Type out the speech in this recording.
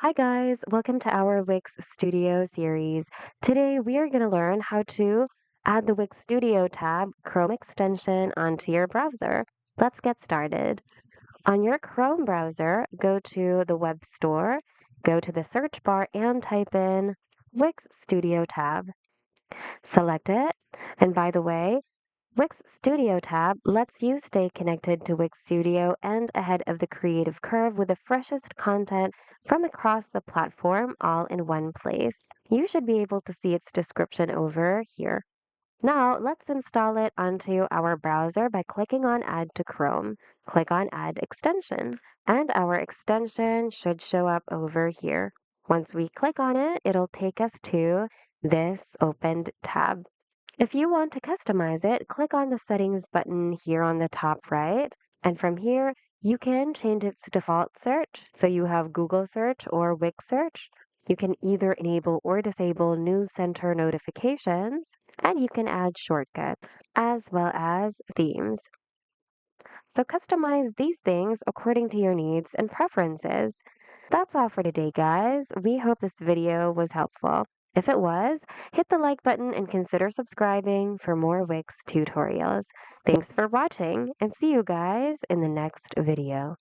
Hi guys, welcome to our Wix Studio series. Today we are going to learn how to add the Wix Studio tab Chrome extension onto your browser. Let's get started. On your Chrome browser, go to the web store, go to the search bar and type in Wix Studio tab. Select it, and by the way, Wix Studio tab lets you stay connected to Wix Studio and ahead of the creative curve with the freshest content from across the platform all in one place. You should be able to see its description over here. Now, let's install it onto our browser by clicking on Add to Chrome. Click on Add Extension, and our extension should show up over here. Once we click on it, it'll take us to this opened tab. If you want to customize it, click on the settings button here on the top right. And from here, you can change its default search. So you have Google search or Wix search. You can either enable or disable news center notifications, and you can add shortcuts as well as themes. So customize these things according to your needs and preferences. That's all for today, guys. We hope this video was helpful. If it was, hit the like button and consider subscribing for more Wix tutorials. Thanks for watching and see you guys in the next video.